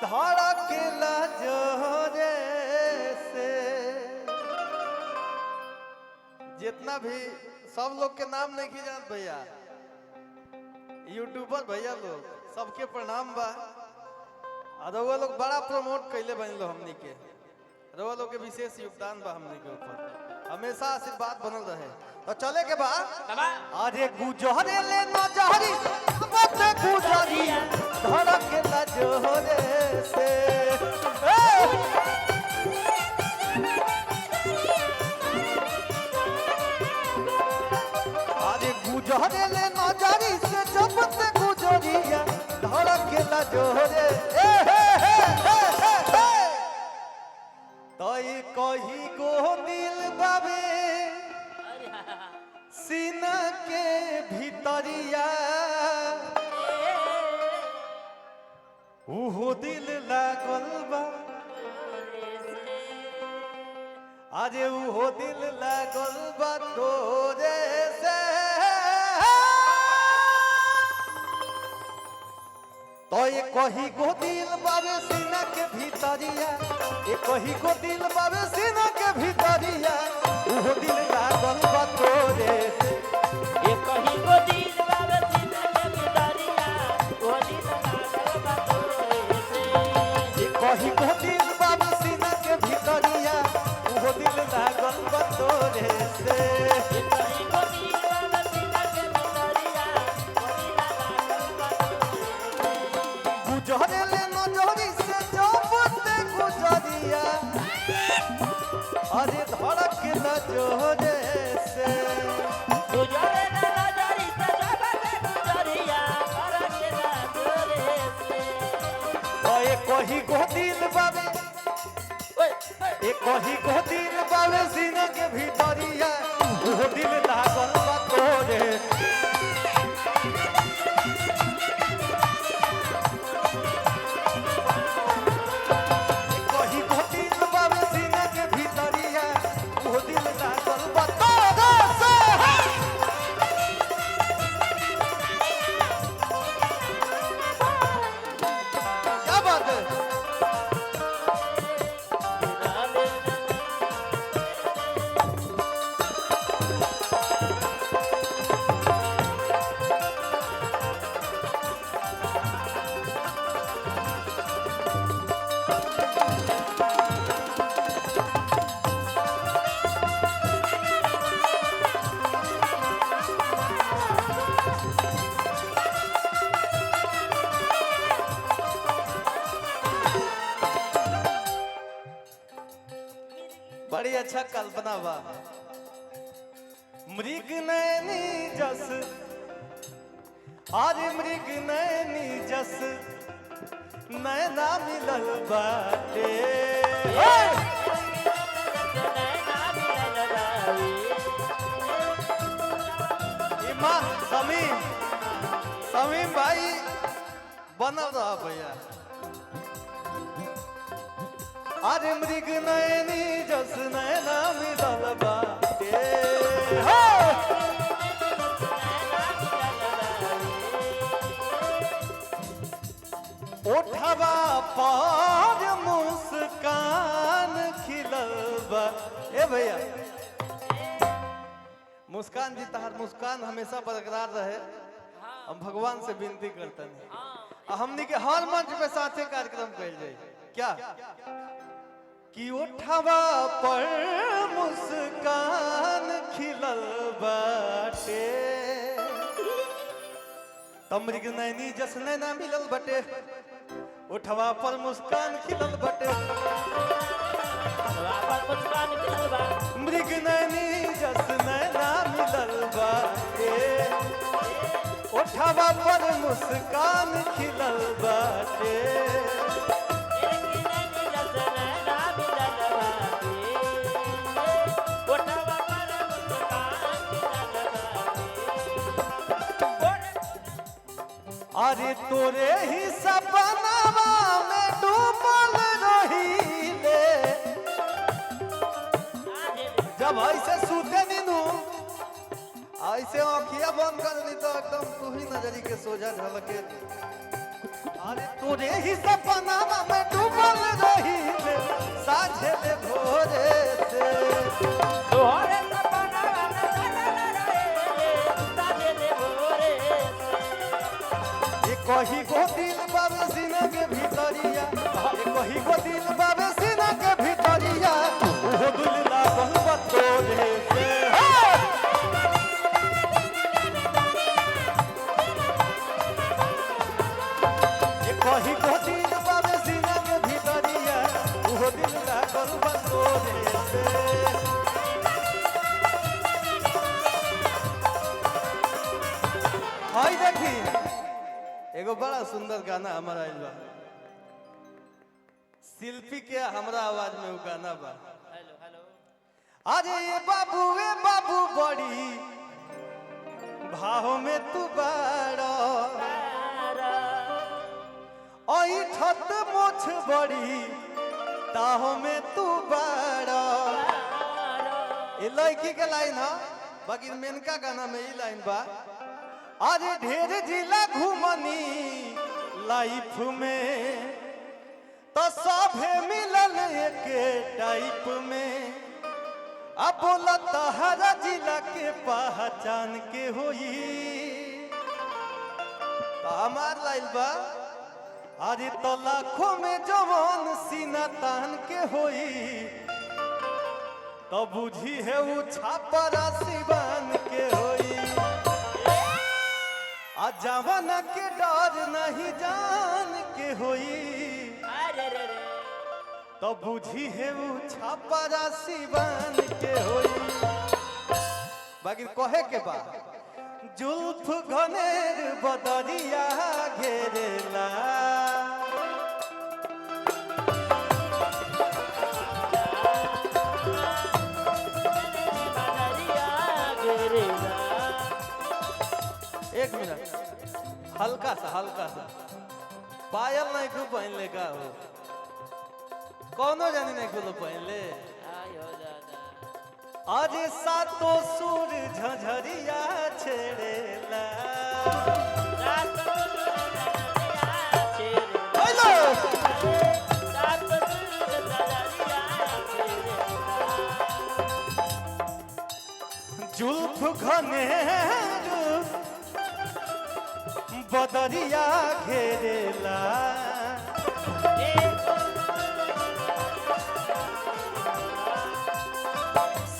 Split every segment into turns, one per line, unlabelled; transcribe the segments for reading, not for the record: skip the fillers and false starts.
धड़केला जोरे से। जितना भी सब लोग के नाम नहीं की जानत भैया, यूट्यूबर भैया लोग सबके प्रणाम बा। रउआ लोग बड़ा प्रमोट कैले बन लो हमनी के, रउआ लोग के विशेष योगदान बा हमनी के ऊपर, हमेशा आशीर्वाद बनल रहे। तो चले के बा अरे गुजरे ले नजरी मत गुजरी धड़केला जोरे से। अरे गुजरे ले नजरी से जब से गुजरिया धड़केला जोरे। तो कही गो दिल बाबे सीना के भीतरिया, उहो दिल लागल बा। अरे उहो दिल लागल बा तोरे से। तो ये कही गो दिल बाबे सीना के भीतरिया, ये कही गो दिल बाबे सीना के भीतरिया, उहो दिल लागल बा तोरे से।
ये कहीं को दिल बाबे सीना के भीतरिया, वो दिल लागल बा तोरे से।
ये कही गो दिल बाबे सीना के भीतरिया, उहो दिल लागल बा तोरे से।
ये कहीं को दिल बाबे सीना के भीतरिया, वो दिल लागल बा तोरे से।
गुजरे ले नजरी से जब से गुजरिया, अरे धड़केला जोरे से।
गुजरे ना नजरी से जब से गुजरिया, धड़केला जोरे से।
ये कही गो दिल बाबे, ये कही गो दिल बाबे सीना के भीतरिया, उहो दिल लागल बा तोरे। कही गो दिल बाबे सीना के भीतरिया, उहो दिल लागल बा तोरे से। क्या बात है? बड़ी अच्छा कल्पना बा। मृग नैनी जस, अरे मृग नैनी जस नैना मिलल बाटे। इमा समीम, समीम भाई बनल रहा भैया। अरे मृग नैनी जस नैना मिलल बाटे। ओठवा पर मुस्कान खिलल बा। ए भैया मुस्कान जी, तहार मुस्कान हमेशा बरकरार रहे, हम भगवान से विनती करते हैं। हमनी के हर मंच पे साथे कार्यक्रम कइल जाए क्या कि उठवा पर मुस्कान खिलल बाटे। तमृग नैनी जस नैना मिलल बटे, उठवा पर मुस्कान खिलल बटे। मृग नैनी जस नैना मिलल बाटे, उठवा पर मुस्कान खिलल बाटे। अरे तोरे ही सपनावा में डूबल रहीले, जब ऐसे सूते नीनू, ऐसे आँखिया बंद कर ली तो एकदम तू ही नजरी के सोझा झलके। अरे तोरे ही सपना में डूबल रही ले साझे ले भोरे से
तोहरे सपना रहे साजे ले भोरे
ये कही गो दिल बाबे सीना के भीतरिया ये कही गो दिल बाबे सीना के भीतरिया वो दिल लागल बा तोरे से ये कही गो दिल बाबे सीना के भीतरिया वो दिल लागल बा तोरे से हाय देखी एगो बड़ा सुंदर गाना हमारा आइल बा शिल्पी के हमरा आवाज में वो गाना बा
हेलो हेलो
अरे ये बाबू बड़ी भाव में तू बाड़ा ओई ठत मोछ बड़ी ताहो में तू बाड़ा ये लड़की के लाइन है बाकी मेनका गाना में ये लाइन बा अरे ढेर जिला घूमनी लाइफ में तो सभे मिलल एक टाइप में अब बोला तहरा जिला के पहचान के होई तो हमार लाइल बा अरे तो लाखों में जवान सीना तान के होई तो बुझी है वो छापरा सिवान के होई आ जवाना के डर नहीं जान के होई
अरे रे रे
तो बुझी है वो छापरा सिवान के होई बाकी कहे के बा जुल्फ घनेर बदरिया घेरेला एक मिनट हल्का सा पायल नहीं खूब पहन ले का हो कौनो जानी नहीं खुलो पहन ले
आयो दादा
आज सातो सुर झझरिया छेड़ेला
रात
हेलो जुल्फ घनेर बदरिया घेरेला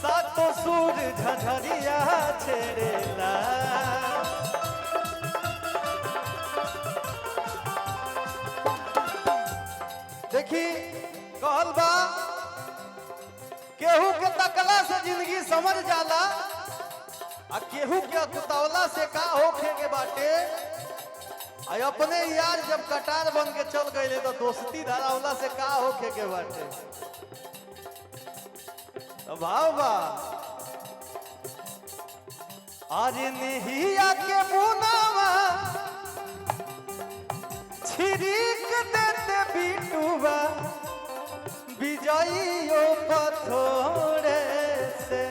सातो सुर झझरिया छेड़ेला देखी कहल बा केहू के तकला से जिंदगी समझ जाला आ केहू के कुतौला से का होखे के बाटे आ अपने यार जब कटार बन के चल गए तो दोस्ती धरावला से का होखे के बाटे तो भाव बा आज निहिया के बुनावा छिरिक देते बिटुआ विजइयो पथोरे से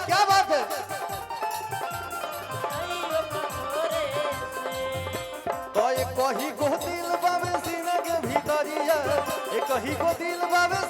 क्या बात है तो ये कही गो दिल बाबे सीना के भीतरिया ये कही गो दिल बाबे